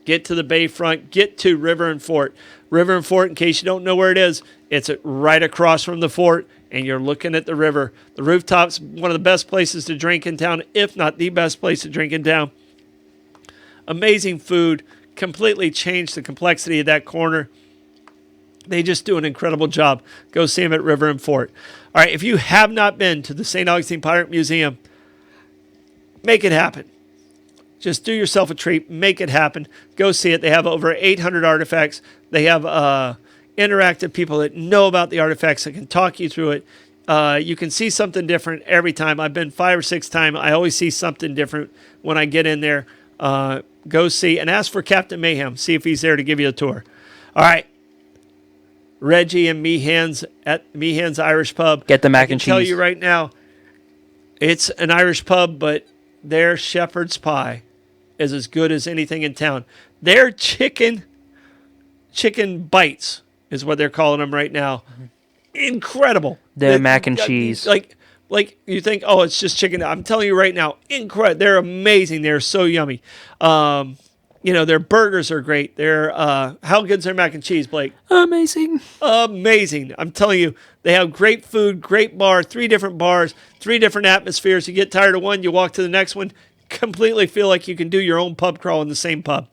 get to the Bayfront. Get to River and Fort. River and Fort, in case you don't know where it is, it's right across from the fort, and you're looking at the river. The rooftop's one of the best places to drink in town, if not the best place to drink in town. Amazing food. Completely changed the complexity of that corner. They just do an incredible job. Go see them at River and Fort. All right, if you have not been to the St. Augustine Pirate Museum, make it happen. Just do yourself a treat. Make it happen. Go see it. They have over 800 artifacts. They have interactive people that know about the artifacts that can talk you through it. You can see something different every time. I've been 5 or 6 times. I always see something different when I get in there. Go see and ask for Captain Mayhem. See if he's there to give you a tour. All right. Reggie and Meehan's at Meehan's Irish Pub. Get the mac and cheese. I can tell you right now, it's an Irish pub, but their shepherd's pie is as good as anything in town. Their chicken bites is what they're calling them right now. Incredible. Their mac and cheese. Like you think, oh, it's just chicken. I'm telling you right now, incredible. They're amazing. They're so yummy. Their burgers are great. How good's their mac and cheese, Blake? Amazing. I'm telling you, they have great food, great bar, 3 different bars, 3 different atmospheres. You get tired of one, you walk to the next one, completely feel like you can do your own pub crawl in the same pub.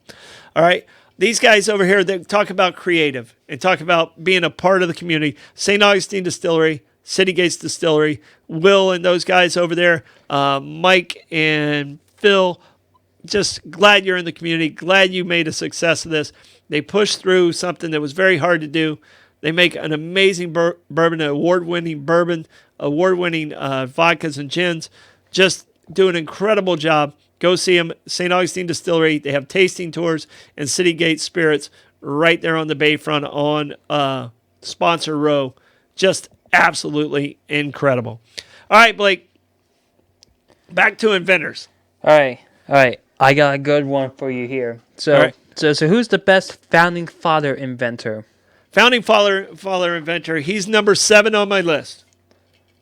All right. These guys over here, they talk about creative and talk about being a part of the community. St. Augustine Distillery, City Gates Distillery, Will and those guys over there, Mike and Phil. Just glad you're in the community. Glad you made a success of this. They pushed through something that was very hard to do. They make an amazing bourbon, award-winning vodkas and gins. Just do an incredible job. Go see them, St. Augustine Distillery. They have tasting tours and City Gate Spirits right there on the bayfront on Sponsor Row. Just absolutely incredible. All right, Blake. Back to Inventors. All right. I got a good one for you here. So who's the best founding father inventor? Founding father inventor. He's number 7 on my list.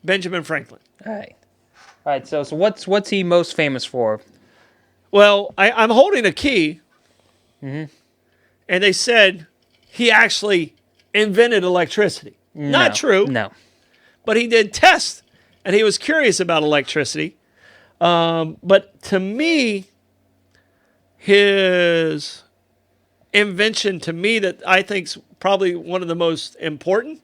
Benjamin Franklin. All right. All right. So what's he most famous for? Well, I'm holding a key, and they said he actually invented electricity. Not true, No. but he did tests, and he was curious about electricity. But to me, his invention that I think's probably one of the most important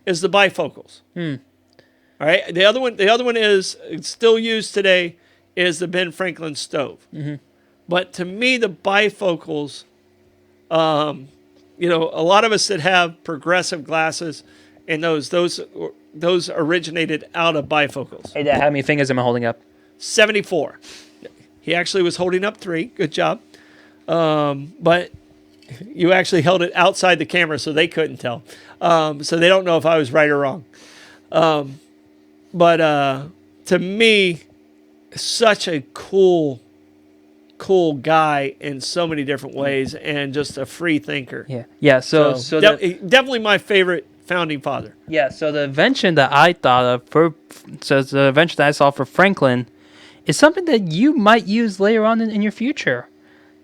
is the bifocals. All right. The other one is it's still used today is the Ben Franklin stove. But to me, the bifocals, a lot of us that have progressive glasses, and those originated out of bifocals. Hey, Dad, how many fingers am I holding up? 74. He actually was holding up 3. Good job. But you actually held it outside the camera, so they couldn't tell. So they don't know if I was right or wrong. But to me, such a cool guy in so many different ways, and just a free thinker. Yeah. So definitely my favorite founding father. So the invention that I thought of the invention that I saw for Franklin is something that you might use later on in your future.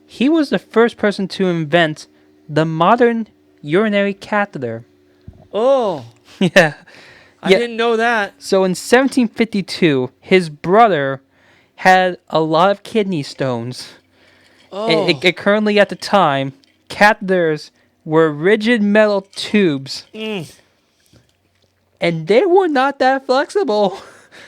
He was the first person to invent the modern urinary catheter. Oh, Yeah. I didn't know that. So in 1752, his brother had a lot of kidney stones. Oh, It currently, at the time, catheters were rigid metal tubes. And they were not that flexible.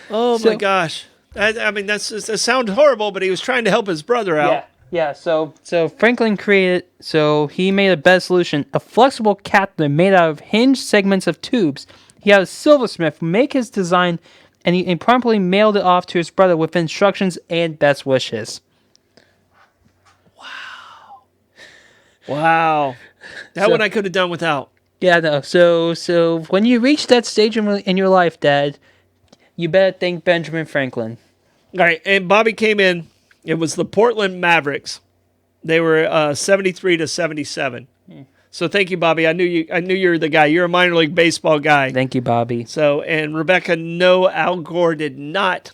oh So- my gosh. That sounds horrible, but he was trying to help his brother out. Yeah. So Franklin he made a better solution: a flexible catheter made out of hinged segments of tubes. He had a silversmith make his design, and he promptly mailed it off to his brother with instructions and best wishes. Wow. That one I could have done without. Yeah, no. So when you reach that stage in your life, Dad, you better thank Benjamin Franklin. All right, and Bobby came in. It was the Portland Mavericks. They were 73 to 77. So thank you, Bobby. I knew you were the guy. You're a minor league baseball guy. Thank you, Bobby. So, and Rebecca, no, Al Gore did not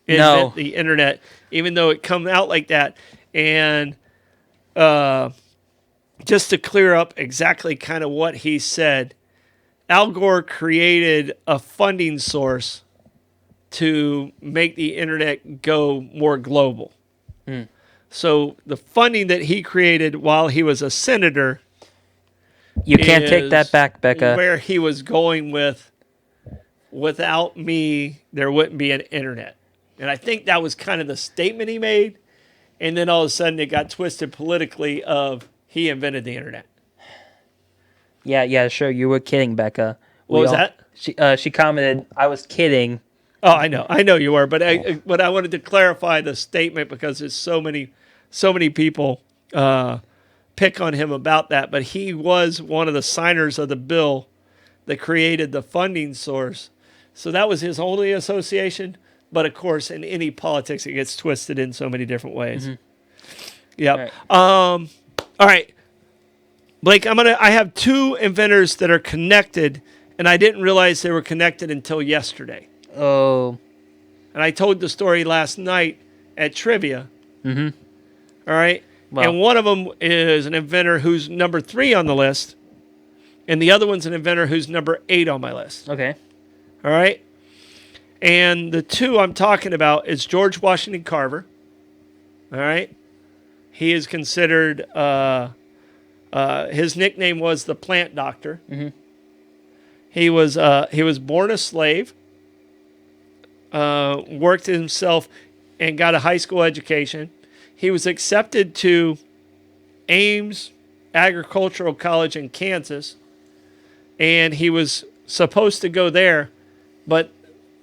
invent the internet, even though it come out like that. And just to clear up exactly kind of what he said, Al Gore created a funding source to make the internet go more global. So the funding that he created while he was a senator, You can't take that back, Becca. where he was going with, without me, there wouldn't be an internet. And I think that was kind of the statement he made. And then all of a sudden it got twisted politically of he invented the internet. Yeah, sure. You were kidding, Becca. What was that? She commented, "I was kidding." Oh, I know you were, but I wanted to clarify the statement because there's so many people pick on him about that. But he was one of the signers of the bill that created the funding source. So that was his only association. But of course, in any politics, it gets twisted in so many different ways. Yep. All right, Blake, I have 2 inventors that are connected, and I didn't realize they were connected until yesterday. Oh. And I told the story last night at trivia. All right. Well. And one of them is an inventor who's number 3 on the list. And the other one's an inventor who's number 8 on my list. Okay. All right. And the 2 I'm talking about is George Washington Carver. All right. He is considered, his nickname was the Plant Doctor. He was born a slave. Worked himself and got a high school education. He was accepted to Ames Agricultural College in Kansas, and he was supposed to go there, but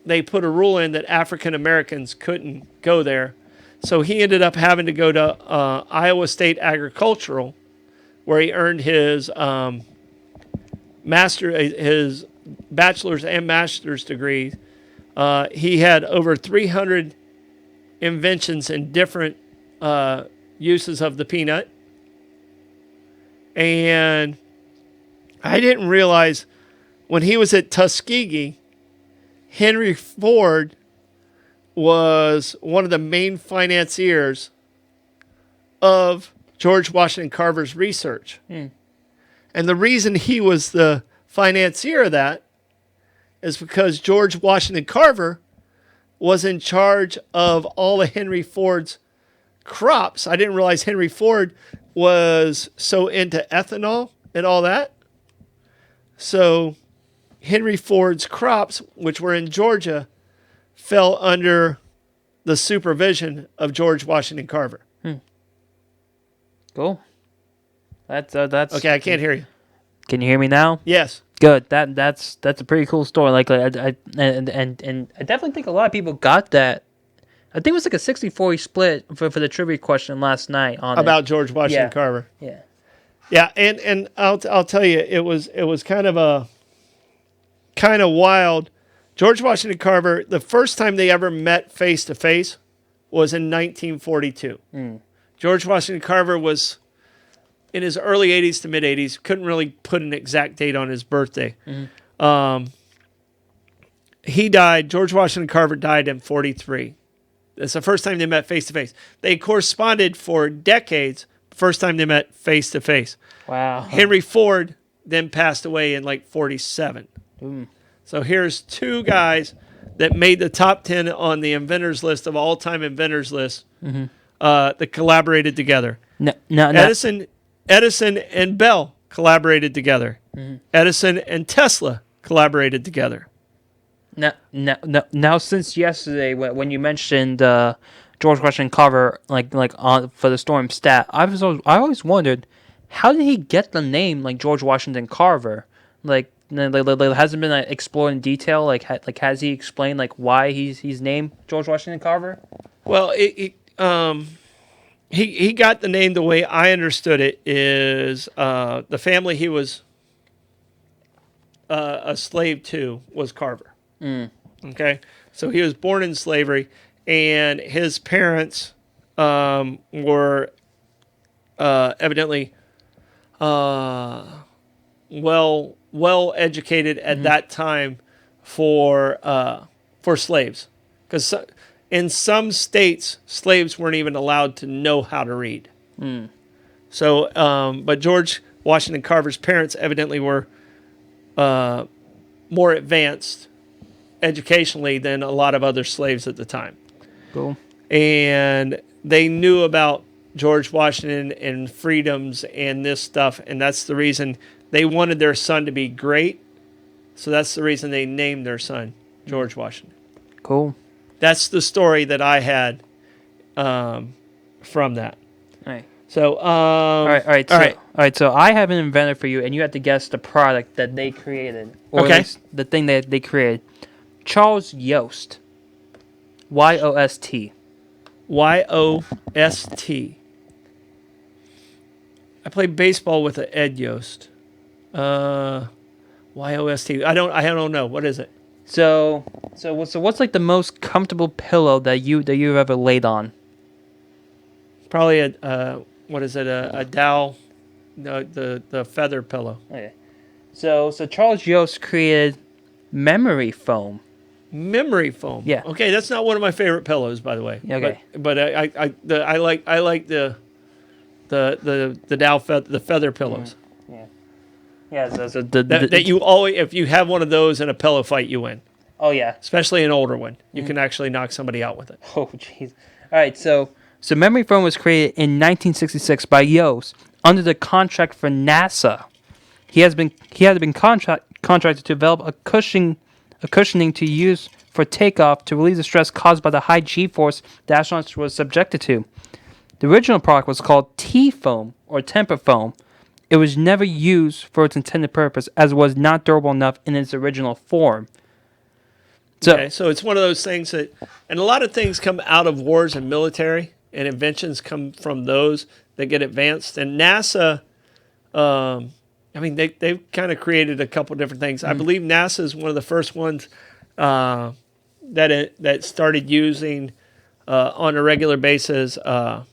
they put a rule in that African Americans couldn't go there. So he ended up having to go to Iowa State Agricultural, where he earned his his bachelor's and master's degrees. He had over 300 inventions in different uses of the peanut. And I didn't realize when he was at Tuskegee Henry Ford was one of the main financiers of George Washington Carver's research. And the reason he was the financier of that is because George Washington Carver was in charge of all of Henry Ford's crops. I didn't realize Henry Ford was so into ethanol and all that. So Henry Ford's crops, which were in Georgia, fell under the supervision of George Washington Carver. Cool. That's Okay, I can't hear you. Can you hear me now? Yes. Good. That's a pretty cool story. Like I definitely think a lot of people got that. I think it was like a 60-40 split for the trivia question last night on About George Washington Carver. Yeah. Yeah, and I'll tell you, it was kind of wild. George Washington Carver, the first time they ever met face to face was in 1942. George Washington Carver was in his early 80s to mid 80s. Couldn't really put an exact date on his birthday. He died. George Washington Carver died in 43. That's the first time they met face to face. They corresponded for decades. First time they met face to face. Wow. Henry Ford then passed away in like 47. So here's two guys that made the top 10 on the inventors list of all-time inventors list that collaborated together. No. Edison and Bell collaborated together. Edison and Tesla collaborated together. Now, since yesterday, when you mentioned George Washington Carver, like on for the storm stat, I always wondered, how did he get the name like George Washington Carver? Like hasn't been explored in detail. Like has he explained like why he's named George Washington Carver? Well, he got the name the way I understood it is the family he was a slave to was Carver. Okay, so he was born in slavery, and his parents were evidently well educated at that time for slaves, because in some states slaves weren't even allowed to know how to read. So, but George Washington Carver's parents evidently were more advanced educationally than a lot of other slaves at the time. Cool. And they knew about George Washington and freedoms and this stuff, and that's the reason they wanted their son to be great. So that's the reason they named their son George Washington. Cool. That's the story that I had from that. All right. So, All right. So I have an inventor for you, and you have to guess the product that they created, or at least the thing that they created. Charles Yost. Yost. Yost. I played baseball with an Ed Yost. Yost. I don't know. What is it? So what's like the most comfortable pillow that you've ever laid on? Probably a what is it? A dowel, the feather pillow. Okay. So Charles Yost created memory foam. Memory foam. Yeah. Okay, that's not one of my favorite pillows, by the way. Okay. But I like the dowel the feather pillows. Yeah. So That you always, if you have one of those in a pillow fight, you win. Oh yeah. Especially an older one, you can actually knock somebody out with it. Oh jeez. All right. So memory foam was created in 1966 by Yost under the contract for NASA. He had been contracted to develop a cushioning to use for takeoff to relieve the stress caused by the high G-force the astronauts were subjected to. The original product was called T-foam or temper foam. It was never used for its intended purpose as it was not durable enough in its original form. So it's one of those things that, and a lot of things come out of wars and military, and inventions come from those that get advanced. And NASA, they've kind of created a couple different things. I believe NASA is one of the first ones that started using on a regular basis the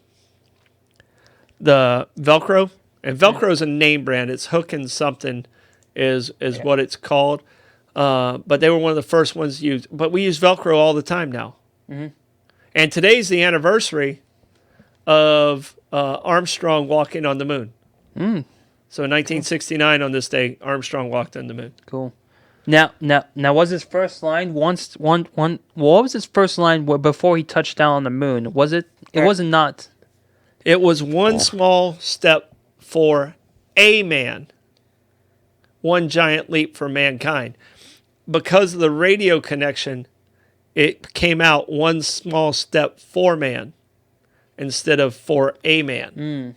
Velcro. And Velcro is a name brand. It's Hook and something is what it's called. but they were one of the first ones used. But we use Velcro all the time now. And today's the anniversary of Armstrong walking on the moon. So in 1969, on this day, Armstrong walked on the moon. Cool. Now, was his first line what was his first line before he touched down on the moon? Was it? It wasn't not. It was one small step for a man, one giant leap for mankind. Because of the radio connection, it came out one small step for man instead of for a man.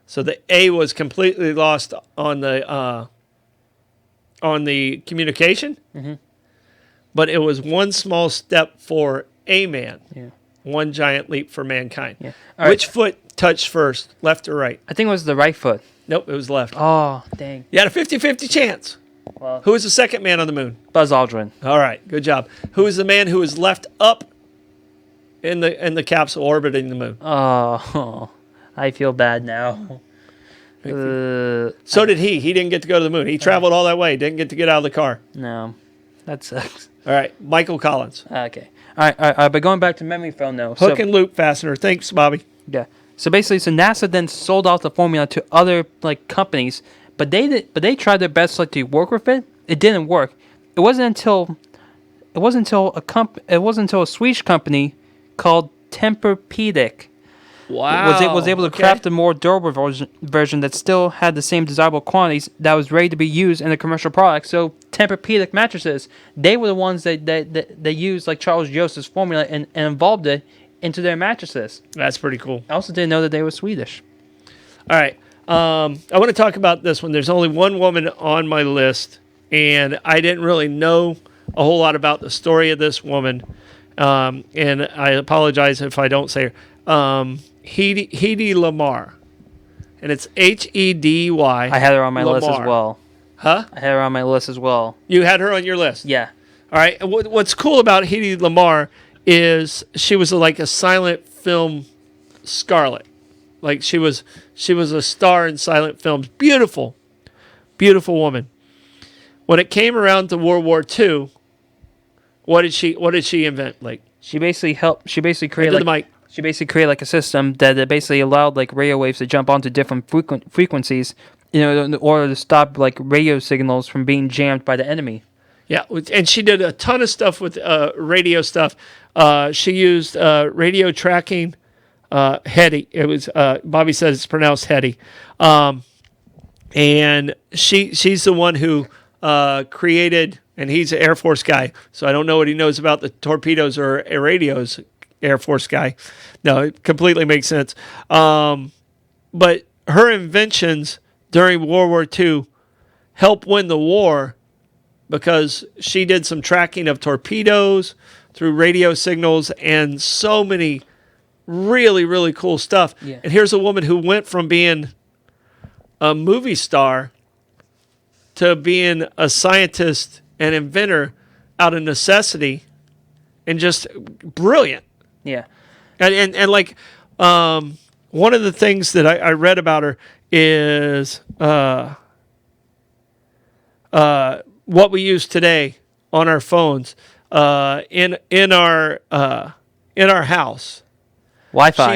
So the A was completely lost on the communication, but it was one small step for a man, one giant leap for mankind. Yeah. Which foot touched first, left or right? I think it was the right foot. Nope, it was left. Oh, dang. You had a 50-50 chance. Well, Who was the second man on the moon? Buzz Aldrin. All right, good job. Who was the man who was left up in the capsule orbiting the moon? Oh, I feel bad now. So did he. He didn't get to go to the moon. He traveled all that way, didn't get to get out of the car. No, that sucks. All right, Michael Collins. Okay. All right. But going back to memory foam, though. Hook and loop fastener. Thanks, Bobby. Yeah. So basically, NASA then sold out the formula to other companies, but they tried their best to work with it. It didn't work. It wasn't until a Swedish company called Tempur-Pedic was able to craft a more durable version that still had the same desirable quantities that was ready to be used in a commercial product. So Tempur-Pedic mattresses, they were the ones that used Charles Joseph's formula and involved it into their mattresses. That's pretty cool. I also didn't know that they were Swedish. All right. I want to talk about this one. There's only one woman on my list, and I didn't really know a whole lot about the story of this woman. And I apologize if I don't say her. Hedy Lamar. And it's Hedy. I had her on my list as well. Huh? I had her on my list as well. You had her on your list? Yeah. All right. What's cool about Hedy Lamar is she was like a silent film Scarlet. Like she was a star in silent films. Beautiful. Beautiful woman. When it came around to World War II, what did she invent? She basically created the mic. She basically created a system that basically allowed radio waves to jump onto different frequencies, in order to stop radio signals from being jammed by the enemy. Yeah, and she did a ton of stuff with radio stuff. She used radio tracking. Hedy. It was Bobby says it's pronounced Hedy. And she's the one who created, and he's an Air Force guy, so I don't know what he knows about the torpedoes or radios. Air Force guy. No, it completely makes sense. But her inventions during World War II helped win the war because she did some tracking of torpedoes through radio signals and so many really, really cool stuff. Yeah. And here's a woman who went from being a movie star to being a scientist and inventor out of necessity and just brilliant. Yeah. And one of the things that I read about her is what we use today on our phones in our house. Wi-Fi.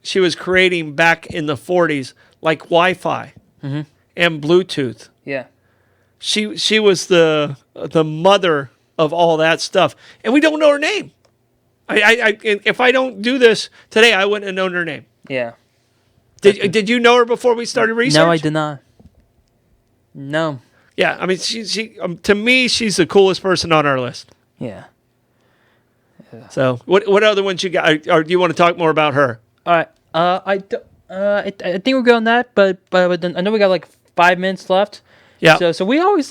She was creating back in the 40s Wi-Fi and Bluetooth. Yeah. She was the mother of all that stuff, and we don't know her name. If I don't do this today, I wouldn't have known her name. Yeah. Did you know her before we started research? No, I did not. No. Yeah, I mean, she to me, she's the coolest person on our list. Yeah. So, what other ones you got? Or do you want to talk more about her? All right. I think we're good on that, but then I know we got 5 minutes left. Yeah. So we always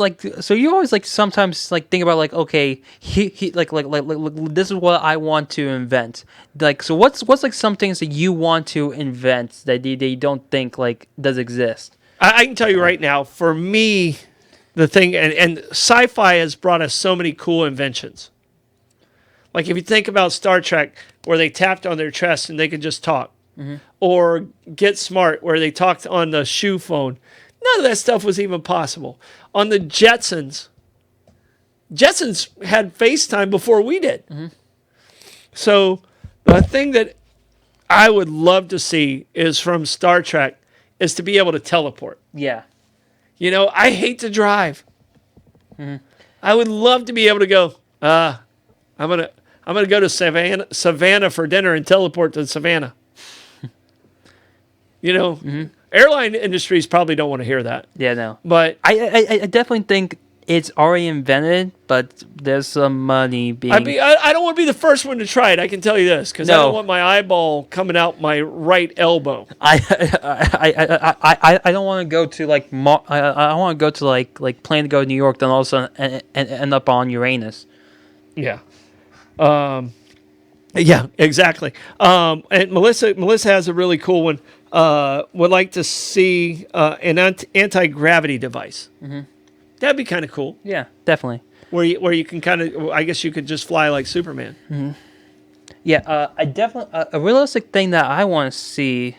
you always sometimes think about okay, he this is what I want to invent. So what's some things that you want to invent that they don't think does exist? I can tell you right now, for me, the thing and sci-fi has brought us so many cool inventions. Like if you think about Star Trek, where they tapped on their chest and they could just talk, or Get Smart, where they talked on the shoe phone. None of that stuff was even possible. On the Jetsons, Jetsons had FaceTime before we did. So the thing that I would love to see is from Star Trek is to be able to teleport. Yeah. You know, I hate to drive. I would love to be able to go. I'm gonna go to Savannah for dinner and teleport to Savannah. You know, airline industries probably don't want to hear that. Yeah, no. But I definitely think it's already invented, but there's some money being. I don't want to be the first one to try it. I can tell you this because I don't want my eyeball coming out my right elbow. I don't want to go to like I want to go to like plan to go to New York, then all of a sudden and end up on Uranus. Yeah. Yeah, exactly. And Melissa has a really cool one. Would like to see an anti-gravity device. That'd be kind of cool. Yeah, definitely. Where you can kind of, I guess you could just fly like Superman. Yeah, I definitely a realistic thing that I want to see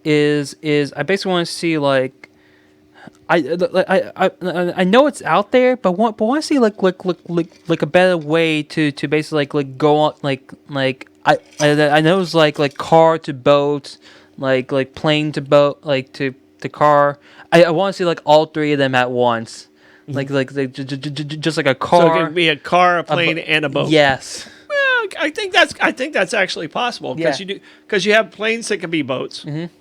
is I basically want to see like I know it's out there, but want to see like a better way to basically like go on like I know it's like car to boat, like plane to boat, like to car. I want to see like all three of them at once. Like just like a car. So it could be a car, a plane, and a boat. Yes. Well, I think that's actually possible because you have planes that can be boats, and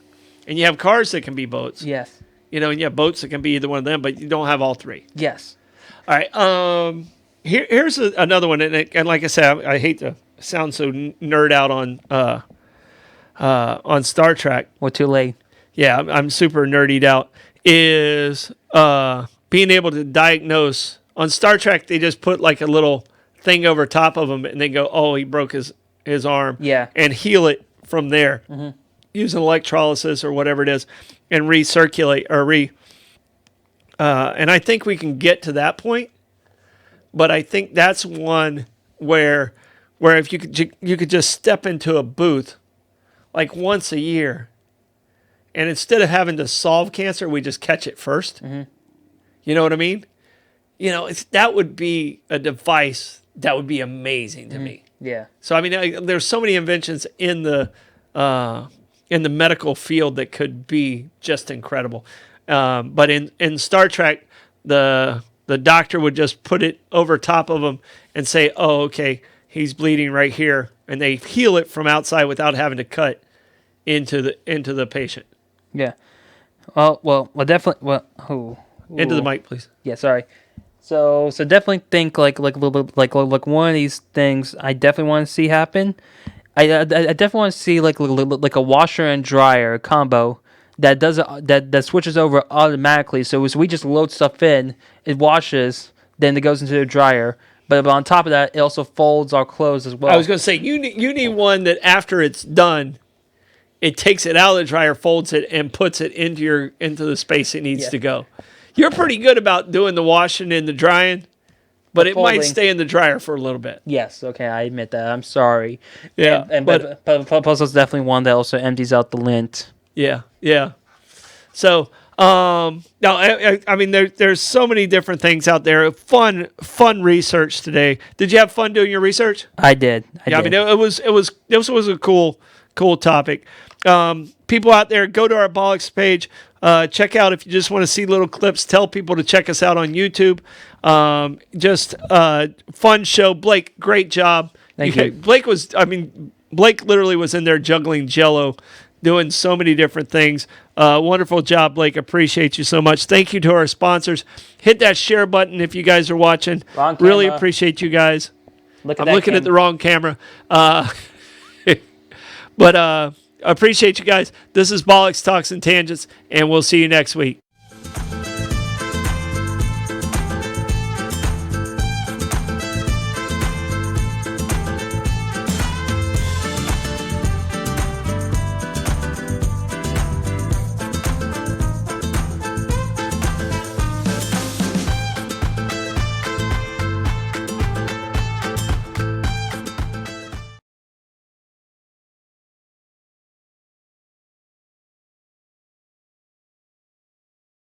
you have cars that can be boats. Yes. You know, and you have boats that can be either one of them, but you don't have all three. Yes. All right. Here's another one, and like I said, I hate to sound so nerd out on Star Trek. We're too late. Yeah, I'm super nerdied out. Is being able to diagnose on Star Trek? They just put like a little thing over top of him, and they go, "Oh, he broke his arm." Yeah. And heal it from there using electrolysis or whatever it is, and recirculate or and I think we can get to that point, but I think that's one where if you could just step into a booth like once a year, and instead of having to solve cancer, we just catch it first. You know what I mean? You know, that would be a device that would be amazing to me. Yeah. So I mean, there's so many inventions in the medical field that could be just incredible. But in Star Trek, the doctor would just put it over top of him and say, "Oh, okay, he's bleeding right here," and they heal it from outside without having to cut into the patient. Yeah. Well, definitely. Well, Into the mic, please. Yeah, sorry. So definitely think like one of these things I definitely want to see happen. I definitely want to see like a washer and dryer combo that does that switches over automatically. So as we just load stuff in, it washes, then it goes into the dryer. But on top of that, it also folds our clothes as well. I was going to say you need one that after it's done, it takes it out of the dryer, folds it, and puts it into the space it needs to go. You're pretty good about doing the washing and the drying, but it might stay in the dryer for a little bit. Yes, okay, I admit that. I'm sorry. Yeah, but plus it's definitely one that also empties out the lint. Yeah. So, no, I mean, there's so many different things out there. Fun research today. Did you have fun doing your research? I did. I mean, this was a cool topic. People out there, go to our Bollox page. Check out if you just want to see little clips. Tell people to check us out on YouTube. Just fun show. Blake, great job. Thank you. Blake literally was in there juggling Jell-O, doing so many different things. Wonderful job, Blake. Appreciate you so much. Thank you to our sponsors. Hit that share button if you guys are watching. Wrong Really camera. appreciate you guys. I'm looking at the wrong camera. But appreciate you guys. This is Bollox Talks and Tangents, and we'll see you next week.